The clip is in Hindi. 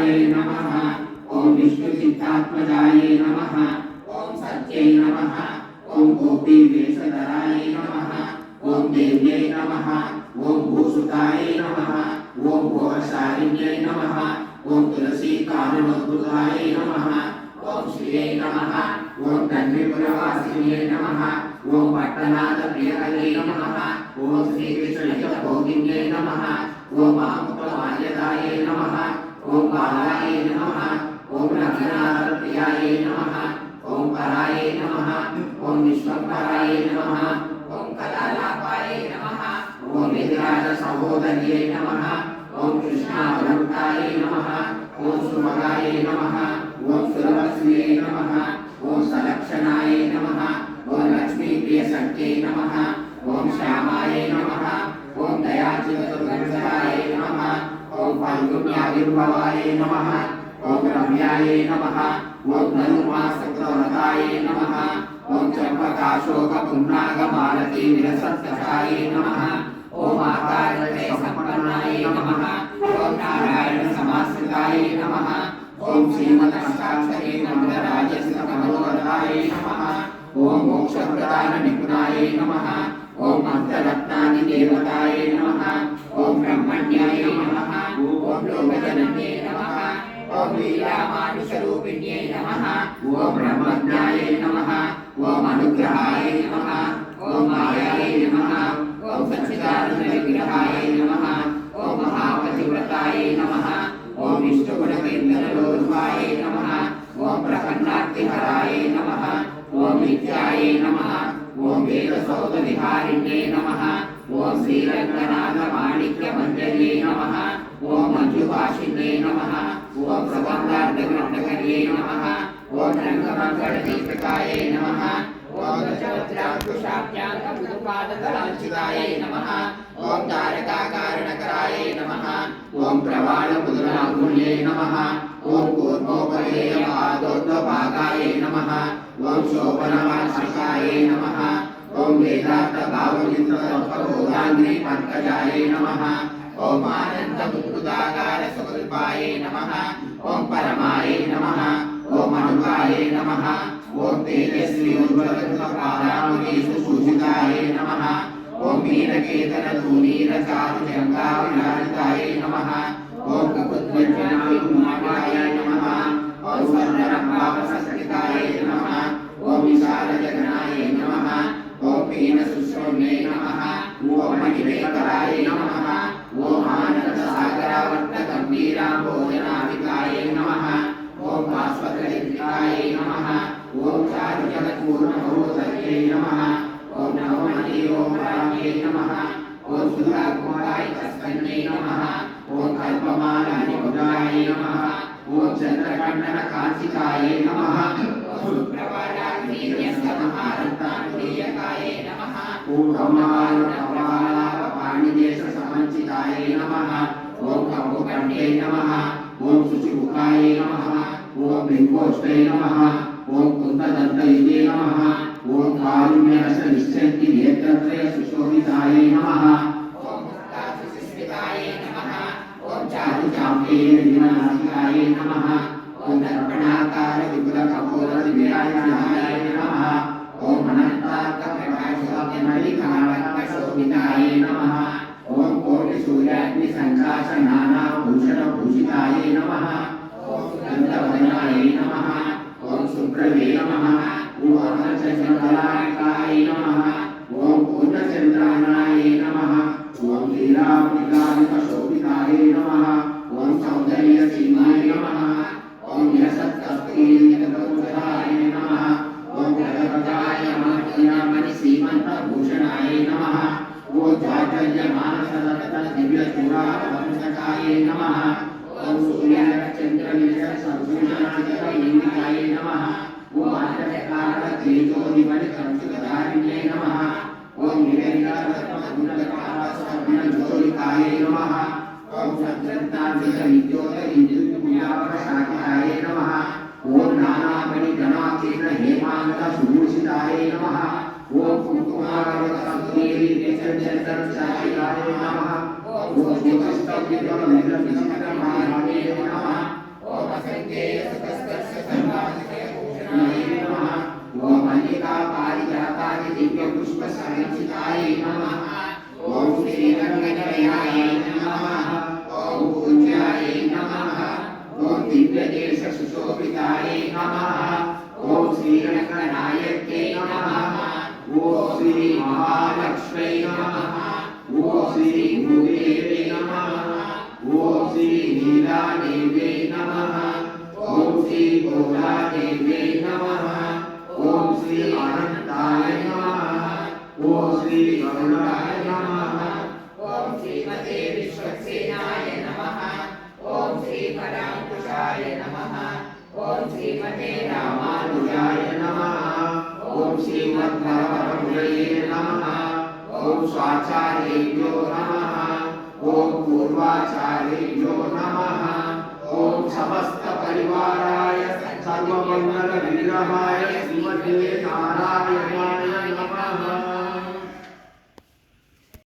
नमः। ओम विष्णुचित्तात्मजाय नमः। ओम सत्यै नमः। ओम गोपी वेशधराय नमः। ओम देव्यै नमः। ओम भूसुताय नमः। ओम भोगशालिन्यै नमः। ओम तुलसी कारुणोद्भुताय नमः। ओम श्रियै नमः। ओम तन्विपुरवासिन्यै नमः। ओम पट्टनाथ प्रियकरे नमः। ओम श्रीकृष्णहितभोगिन्यै नमः। ओम आमुक्तमाल्यदाय नमः। ओम बालाय नमः। ओम रघुनाथप्रियाय नमः। ओम पराय नमः। ओम विश्वम्भराय नमः। ओम कलालापाय नमः। ओम विराज सहोदर्यै नमः। ओम कृष्णावताय नमः। ओम सुभगाय नमः। ओम सुरवस्यै नमः। ओम सलक्षणाय नमः। ओम लक्ष्मी प्रियसख्यै नमः। ओम श्यामाय नमः। ओम दयाचितदुर्गंधराय नमः। ओम फाल्गुन्याविर्भवाय नमः। ओम रम्याय नमः। ओम धनुर्मासकृतव्रताय नमः। ओम चंपकाशोकपुन्नागमालती विलसत्कषाय नमः। ओम आकारत्रय संपन्नाय नमः। ओम नारायण समाश्रिताय नमः। ओम श्रीमदष्टाक्षरी मंगलराजसितमनोरथाय नमः। ओम मोक्षप्रदान निपुणाय नमः। ओम मंत्ररत्नादिदेवताय नमः। ओम ब्रह्मण्याय नमः। ओम लोकजनन्यै नमः। ओम लीलामानुषरूपिण्यै नमः। ओम ब्रह्मज्ञाय नमः। ओम अनुग्रहाय नमः। ओम मायाय नमः। ओम सच्चिदानन्दविग्रहाय नमः। ओम महापतिव्रताय नमः। ओम विष्णुगुणकीर्तनलोलुपाय नमः। ओम प्रपन्नार्तिहराय नमः। ओम नित्याय नमः। ओम वेदसौधविहारिण्ये नमः। ओम श्रीरङ्गनाथमाणिक्यमञ्जर्ये नमः। ओम मञ्जुभाषिण्ये नमः। ओम सुगन्धार्धग्रन्थकर्ये नमः। ओम रङ्गमङ्गलदीपिकाय नमः। ओम दशवक्त्राङ्कुशाभ्याङ्कमृदुपादतलाञ्छिताय नमः। ओम तारकाकारणकराय नमः। ओम प्रवालमुद्राङ्गुल्ये नमः। ओम कूर्मोपलेयपादोद्भभागाय नमः। ओम शोभनवार्षिकाय नमः। ओम वेदान्तभावयुक्ततत्त्वबोधाग्निपङ्कजाय नमः। ओम आनन्दमुद्भुताकारसमुद्भाय नमः। ओम परमाय नमः। ओम अणुकाय नमः। ओम तेजस्वी उज्ज्वलकृतपादाम्बुजसुभूषिताय नमः। ओम मीनकेतनधूनीरचारुजङ्घाविराजिताय नमः। ओम कुकुद्वज्रनाभिमाय नमः। ओम स्वर्णरम्भावसंस्कृताय नमः। ओम विशालजगनाय नमः। ओम पीनसुश्रोण्ये नमः। ओम मणिमेखलाय नमः। ओम आनन्दसागरावर्तगम्भीराम्भोजनाभिकाय नमः। ओम भास्वतलिप्ताय नमः। ओम चारुजगत्पूर्णमहोदये नमः। ओम नवमति ओम रामे नमः। ओम सुधाकुमाराय तस्मै नमः। ओम कल्पमालानिपुराय नमः। ओम चन्द्रकण्डनकांसिकाय नमः। ओम प्रवालाग्निर्यस्तमहारत्नानुलेयकाय नमः। ओम कमलापाणिदेशसमञ्चिताय नमः। ओम कम्बुकण्ठे नमः। ओम शुचिमुखाय नमः। ओम बिम्बोष्टे नमः। ओम कुन्ददन्तयुगे नमः। ओम कारुण्यरसनिश्चन्तिनेत्रत्रय सुशोभिताय नमः। ओम मुक्तासुस्मिताय नमः। ओम चारुचाम्पेयविनाशिकाय नमः। ओम दर्पणाकार विपुलकपोलदिव्याय नमः। ओम अनन्तार्कप्रकाशोभिताय नमः। ओम कोटिसूर्याग्निसङ्काशनानाभूषणभूषिताय नमः। ओम सुगन्धवदनाय नमः। ओम सुप्रभे नमः। ओम अर्धचन्द्रकलाकाय नमः। ओम पूर्णचन्द्राणाय नमः। ओम लीलामृगामितशोभिताय नमः। ओम सौन्दर्यसीमाय नमः। ओम यशत्कस्तूरितलोचनाय नमः। ओम गजगजाय मणिसीमन्तभूषणाय नमः। ओम जाजल्यमानसरत्नदिव्यचूडावंशकाय नमः। ओम सूर्याचन्द्रनिर्यसंसूचनाय नमः। ओम आर्तकारतेजोनिमणिकंचुकधारिण्ये नमः। ओम निरनिरासत्मकुण्डलकालसौम्यज्योतिकाय नमः। ओम सत्रत्नाभितविद्योतविद्युत्पुण्यावशाखाय नमः। ओम नानामणिगणाकीर्णहेमान्तसुभूषिताय नमः। ओम कुङ्कुमावरसंकीर्णचन्द्रचर्चाय नमः। ओम ज्योतिष्ठव्यविचित्रमालाय नमः। नमः ओम श्री रंगनायके नमः ओम श्री महालक्ष्मी नमः ओम श्री भूदेवे नमः ओम श्री नीलादेवे नमः ओम श्री भोलादेवे नमः ओम श्री अनंताय नमः ओम श्री गरुडाय नमः ओम श्रीमते विश्वक्सेनाय नमः ओम श्री परांकुशाय नमः ओम श्रीमते रामानुजाय नमः ओम श्रीमद्भगवद्गुरवे नमः ओम स्वाचार्येभ्यो नमः ओम पूर्वाचार्येभ्यो नमः ओम समस्त परिवाराय सर्वमंगल विग्रहाय श्रीमते नारायणाय